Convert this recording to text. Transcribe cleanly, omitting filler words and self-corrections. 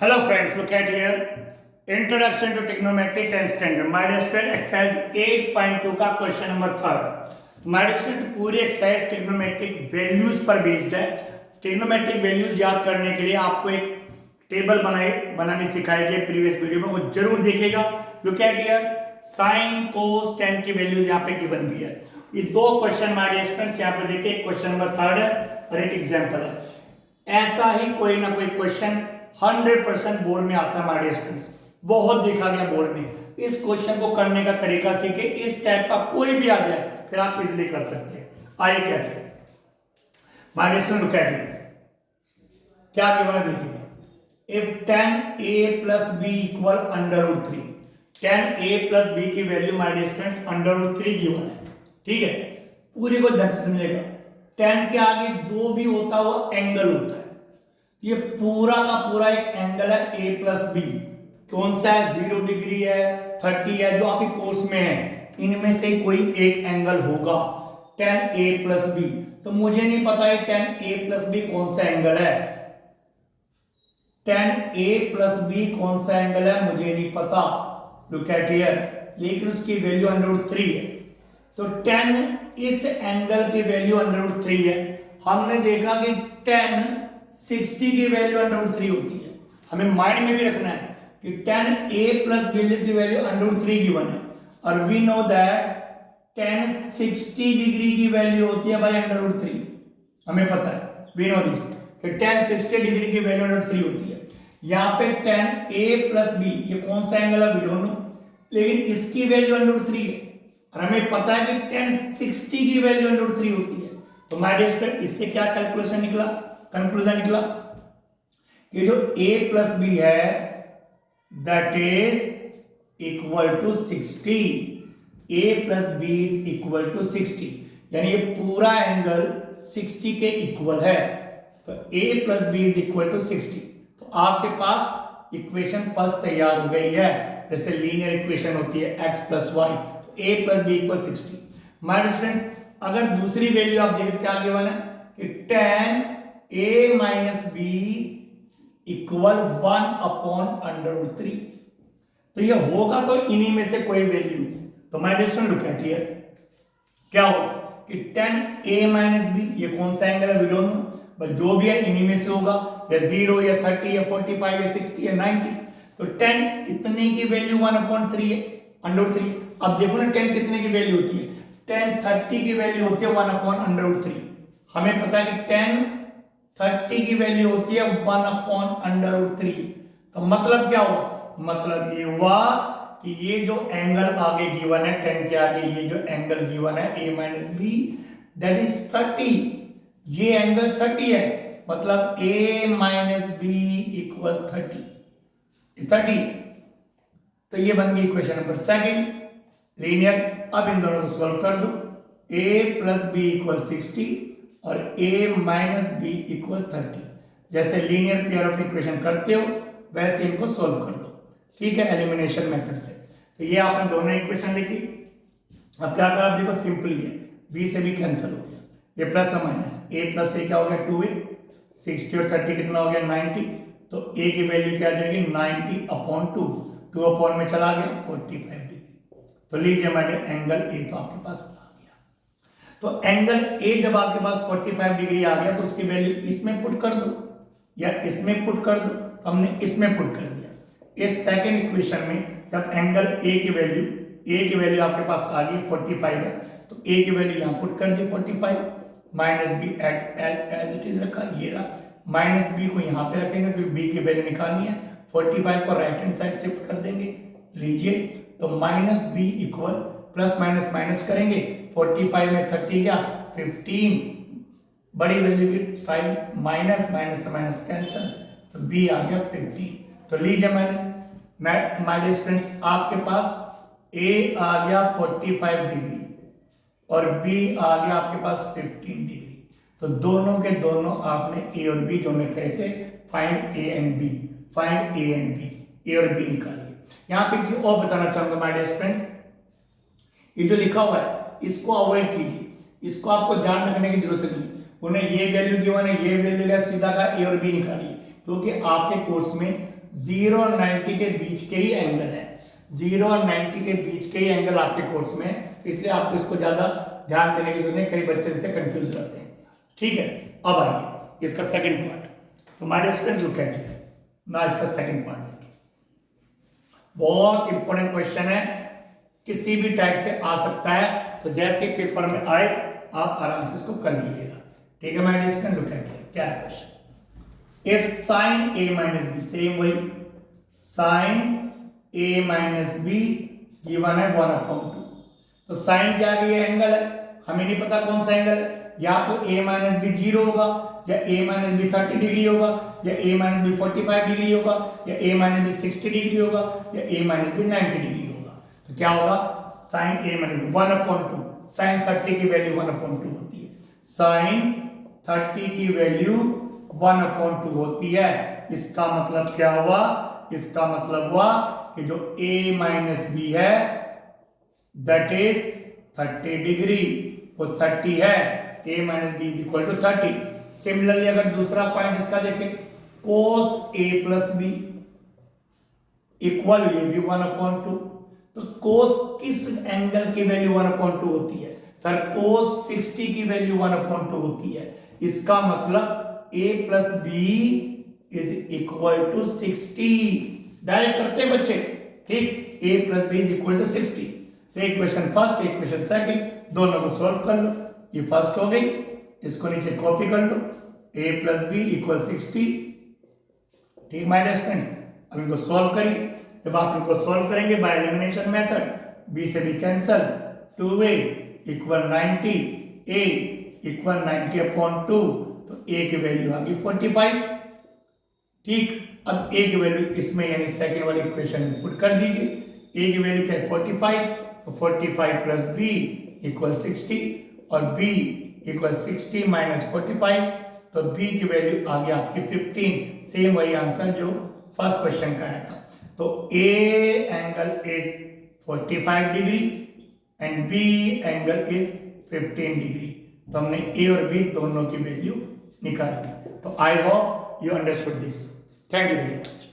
Hello friends, look at here. Introduction to Trigonometry 10th standard. My dear student, exercise 8.2 का question number 3. हमारे students पूरी exercise trigonometric values पर based है. Trigonometric values याद करने के लिए आपको एक टेबल बनानी सिखाई गई प्रीवियस वीडियो में, वो जरूर देखिएगा. Look at here, sine cos ten की वैल्यूज यहाँ पे गिवन भी है. ये दो क्वेश्चन हमारे डियर स्टूडेंट्स यहाँ पे देखिए, एक क्वेश्चन नंबर 3 है और एक एग्जाम्पल है. ऐसा ही कोई ना कोई क्वेश्चन 100% बोर्ड में आता है हमारे डियर स्टूडेंट्स, बहुत देखा गया बोर्ड में. इस क्वेश्चन को करने का तरीका सीखे, इस टाइप का कोई भी आ जाए फिर आप इजीली कर सकते हैं. आइए कैसे. हमारे dear student look at here, क्या गिवन है देखिए. If 10a plus b equal √3, 10a plus b की वैल्यू हमारे डियर स्टूडेंट्स √3 गिवन है. ठीक है, पूरी को ढंग से समझेगा. 10 के आगे जो भी होता है वो एंगल होता है. ये पूरा का पूरा एक एंगल है a प्लस बी. कौन सा है? 0 डिग्री है, 30 है, जो आपके कोर्स में है. इनमें से कोई एक एंगल होगा 10a प्लस बी. तो मुझे नहीं पता है 10a प्लस बी कौन सा एंगल है. 10a प्लस बी कौन सा एंगल है मुझे नहीं पता. लुक एट हियर, लेकिन उसकी वैल्यू √3 है. तो 10 इस एंगल की वैल्यू √3 है. हमने देखा कि 10 60 की वैल्यू √3 होती है. हमें माइंड में भी रखना है कि 10a प्लस बी की वैल्यू √3 गिवन है, और वी नो दैट 10 60 डिग्री की वैल्यू होती है बाय √3. हमें पता है, वी नो दिस, कि 10 60 डिग्री की वैल्यू √3 होती है. यहाँ पे 10a प्लस बी, ये कौन सा एंगल है वी डोंट नो, लेकिन इसकी वैल्यू √3 है, और हमें पता है कि 10 60 की वैल्यू √3 होती है. तो माय डियर स्टूडेंट, इससे क्या कैलकुलेशन निकला, कंक्लूजन निकला कि जो a प्लस बी है that is equal to 60. a plus b is equal to 60, यानी ये पूरा एंगल 60 के इक्वल है. तो a plus b is equal to 60. तो आपके पास इक्वेशन फर्स्ट तैयार हो गई है. जैसे लीनियर इक्वेशन होती है x प्लस वाई, तो a plus b equal 60. My dear students, अगर दूसरी वैल्यू आप देखें क्या गिवन है कि 10a माइनस बी इक्वल 1/√3. तो ये होगा तो इन्हीं में से कोई वैल्यू. तो my dear student look at here, क्या होगा कि 10a माइनस बी, ये कौन सा एंगल है वी डोंट नो, बट जो भी है इन्हीं में से होगा, या 0 या 30 या 45 या 60 या 90. तो 10 इतने की वैल्यू 1/3 है, √3. अब देखो ना 10 कितने की वैल्यू होती है. 10 30 की वैल्यू होती है 1/√3. हमें पता है कि 10 30 की वैल्यू होती है 1/√3. तो मतलब क्या हुआ, मतलब ये हुआ कि ये जो एंगल आगे गिवन है 10 के आगे, ये जो एंगल गिवन है a minus b that is 30. ये एंगल 30 है, मतलब a माइनस बी इक्वल 30. तो ये बन गई इक्वेशन नंबर 2 लीनियर. अब इन दोनों को सॉल्व कर दो. a प्लस बी इक्वल 60 और a माइनस बी इक्वल 30. जैसे लीनियर पेयर ऑफ इक्वेशन करते हो वैसे इनको सॉल्व कर दो. ठीक है, एलिमिनेशन मेथड से. तो ये आपने दोनों इक्वेशन लिखी. अब क्या करा, देखो सिंपली है, b से भी कैंसिल हो गया, ये प्लस और माइनस. a प्लस a क्या हो गया 2a, 60 और 30 कितना हो गया 90. तो a की वैल्यू क्या आ जाएगी 90/2, 2 में चला गया 45 डिग्री. तो लीजिए हमारे एंगल a तो आपके पास आ गया. तो एंगल a जब आपके पास 45 डिग्री आ गया तो उसकी वैल्यू इसमें पुट कर दो या इसमें पुट कर दो. तो हमने इसमें पुट कर दिया. इस सेकंड इक्वेशन में जब एंगल a की वैल्यू आपके पास आ गई 45 है, तो a की वैल्यू यहां पुट कर दी 45, minus b as it is रखा, ये रहा. माइनस बी को यहां पे रखेंगे क्योंकि b की वैल्यू निकालनी है. 45 को राइट हैंड साइड शिफ्ट कर देंगे. लीजिए, तो minus b equal plus minus minus करेंगे, 45 में 30 गया 15, बड़ी वैल्यू की साइड माइनस, माइनस से माइनस कैंसिल, तो b आ गया 15. तो लीजिए माइनस, माय डियर स्टूडेंट्स, आपके पास a आ गया 45 डिग्री और b आ गया आपके पास 15 डिग्री. तो दोनों के दोनों आपने a और b जो मैं कहे थे find a and b, find a and b, a और b निकालिए. यहां पे एक चीज और बताना चाहूंगा माय डियर स्टूडेंट्स, ये जो लिखा हुआ है इसको अवॉइड कीजिए. इसको आपको ध्यान रखने की जरूरत नहीं है. उन्हें ये वैल्यू गिवन है, ये वैल्यू है, सीधा का a और b निकालिए, क्योंकि आपके कोर्स में 0 और 90 के बीच के ही एंगल है, 0 और 90 के बीच के ही एंगल आपके कोर्स में, तो इसलिए आपको इसको ज्यादा ध्यान देने की जरूरत नहीं, कई बच्चे इनसे कंफ्यूज रहते हैं। ठीक है, अब आइए इसका सेकंड पार्ट। तो हमारे स्टूडेंट्स लुक एट हियर, ना इसका सेकंड पार्ट देखिए, बहुत इंपॉर्टेंट क्वेश्चन है, किसी भी टाइप से आ सकता है, तो जैसे पेपर में आए आप आराम से इसको कर लीजिएगा। ठीक है my dear student, look at here, क्या है question. If sine a minus B, same वही sine a minus B given है 1/2, तो साइन क्या है, ये एंगल है, हमें नहीं पता कौन सा एंगल है, या तो a माइनस बी 0 होगा, या a माइनस बी 30 डिग्री होगा, या a माइनस बी 45 डिग्री होगा, या a माइनस बी 60 डिग्री होगा, या a माइनस बी 90 डिग्री होगा। तो क्या होगा, sine a minus b 1/2, sine 30 की वैल्यू 1/2 होती है, साइन 30 की वैल्यू 1/2 होती है। इसका मतलब क्या हुआ, इसका मतलब हुआ कि जो a माइनस बी है दैट इज 30 डिग्री, वो 30 है, a minus b is equal to 30। Similarly अगर दूसरा पॉइंट इसका देखें, cos a plus b equal ये भी 1/2, तो cos किस एंगल की वैल्यू 1/2 होती है, सर cos 60 की वैल्यू 1/2 होती है। इसका मतलब a plus b is equal to 60, direct करते हैं बच्चे, ठीक, a plus b is equal to 60। तो एक क्वेश्चन फर्स्ट, एक क्वेश्चन सेकंड, दोनों को सॉल्व कर लो, ये फर्स्ट हो गई, इसको नीचे कॉपी कर लो, a प्लस बी इक्वल 60। ठीक माय डियर स्टूडेंट्स, अब इनको सॉल्व करिए। जब आप इनको सॉल्व करेंगे बाय एलिमिनेशन मेथड, b से b cancel, 2a equal 90, a equal 90/2, तो a की वैल्यू आ गई 45। ठीक, अब a की वैल्यू इसमें यानी सेकंड वाली इक्वेशन में पुट कर दीजिए, a की वैल्यू क्या है 45, तो 45 प्लस b इक्वल 60, और b इक्वल 60 माइनस 45, तो b की वैल्यू आ गई आपकी 15, सेम वही आंसर जो फर्स्ट क्वेश्चन का आया था। तो a angle is 45 degree and b angle is 15 degree, तो हमने a और b दोनों की वैल्यू निकाल दी। तो I hope you understood this, thank you very much.